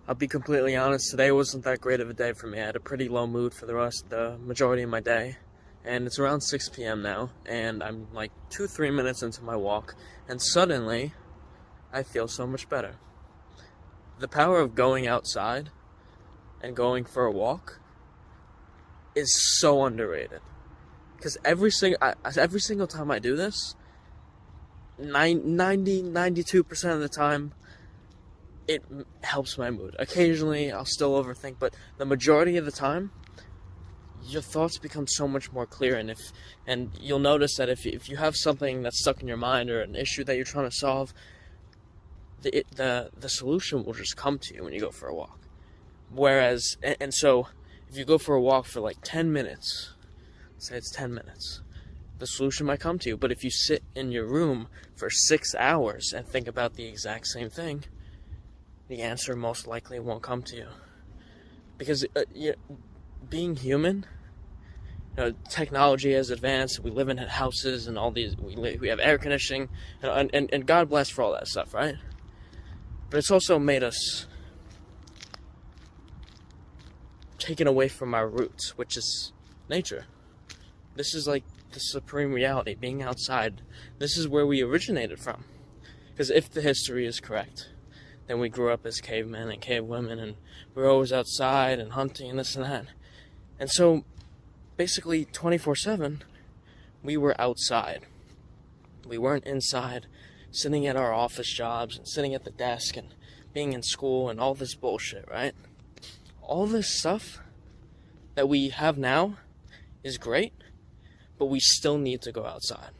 I'll be completely honest, today wasn't that great of a day for me. I had a pretty low mood for the majority of my day. And it's around 6 p.m. now, and I'm like 2-3 minutes into my walk, and suddenly, I feel so much better. The power of going outside and going for a walk is so underrated. Because every single time I do this, 92% of the time, it helps my mood. Occasionally, I'll still overthink, but the majority of the time, your thoughts become so much more clear. And you'll notice that if you have something that's stuck in your mind or an issue that you're trying to solve, the solution will just come to you when you go for a walk. Whereas, and so, if you go for a walk for like 10 minutes, say it's 10 minutes, the solution might come to you. But if you sit in your room for 6 hours and think about the exact same thing, the answer most likely won't come to you. Because being human, technology has advanced. We live in houses and all these. We have air conditioning, and God bless for all that stuff, right? But it's also made us taken away from our roots, which is nature. This is like the supreme reality, being outside. This is where we originated from. Because if the history is correct, then we grew up as cavemen and cavewomen, and we were always outside and hunting and this and that. And so, basically, 24/7, we were outside. We weren't inside, sitting at our office jobs and sitting at the desk and being in school and all this bullshit, right? All this stuff that we have now is great, but we still need to go outside.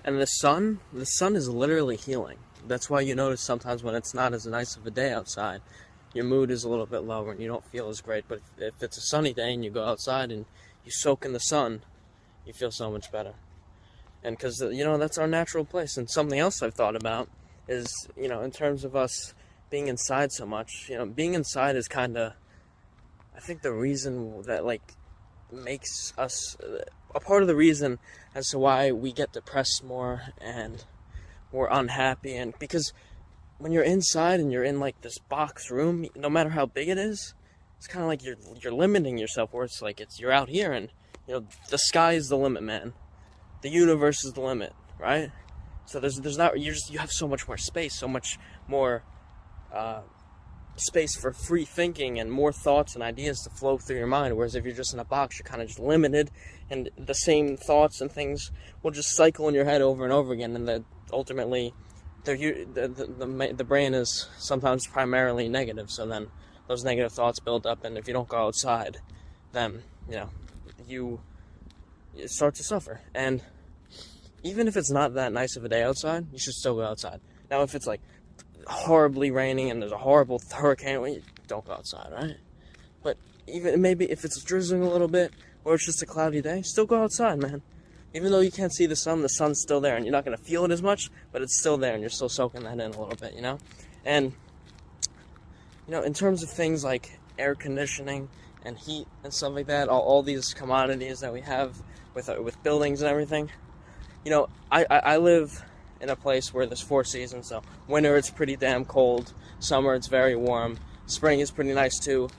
And the sun is literally healing. That's why you notice sometimes when it's not as nice of a day outside, your mood is a little bit lower and you don't feel as great. But if it's a sunny day and you go outside and you soak in the sun, you feel so much better. And because, that's our natural place. And something else I've thought about is, in terms of us being inside so much, being inside is kind of, I think, the reason that, makes us, a part of the reason as to why we get depressed more and we're unhappy. And because when you're inside and you're in this box room, no matter how big it is, it's kind of like you're limiting yourself, where it's like you're out here and the sky is the limit, man. The universe is the limit, right? So there's not, you have so much more space, so much more space for free thinking and more thoughts and ideas to flow through your mind. Whereas if you're just in a box, you're kind of just limited, and the same thoughts and things will just cycle in your head over and over again, and that ultimately the brain is sometimes primarily negative. So then those negative thoughts build up, and if you don't go outside, then you start to suffer. And even if it's not that nice of a day outside, you should still go outside. Now, if it's horribly raining and there's a horrible hurricane, don't go outside, right? But even maybe if it's drizzling a little bit or it's just a cloudy day, still go outside, man. Even though you can't see the sun's still there, and you're not going to feel it as much, but it's still there, and you're still soaking that in a little bit, And, in terms of things like air conditioning and heat and stuff like that, all these commodities that we have with buildings and everything, I live in a place where there's 4 seasons. So winter, it's pretty damn cold. Summer, it's very warm. Spring is pretty nice too.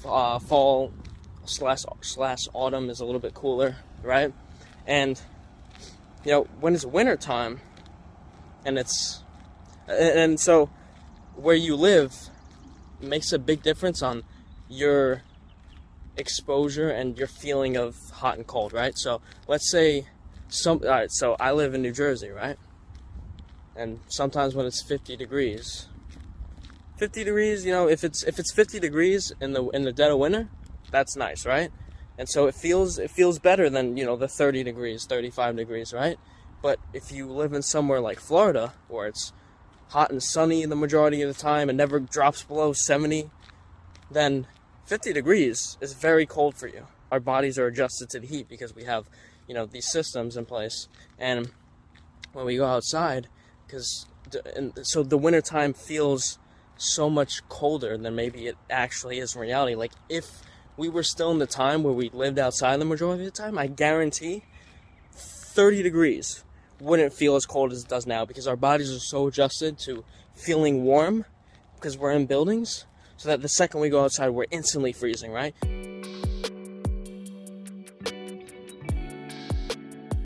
Fall / autumn is a little bit cooler, right? And when it's winter time, and so where you live makes a big difference on your exposure and your feeling of hot and cold, right? So let's say alright, so I live in New Jersey, right? And sometimes when it's 50 degrees, if it's 50 degrees in the dead of winter, that's nice, right? And so it feels better than, the 30 degrees, 35 degrees, right? But if you live in somewhere like Florida, where it's hot and sunny the majority of the time and never drops below 70, then 50 degrees is very cold for you. Our bodies are adjusted to the heat because we have, these systems in place. And when we go outside, so the wintertime feels so much colder than maybe it actually is in reality. Like, if we were still in the time where we lived outside the majority of the time, I guarantee 30 degrees wouldn't feel as cold as it does now, because our bodies are so adjusted to feeling warm because we're in buildings. so that the second we go outside, we're instantly freezing, right?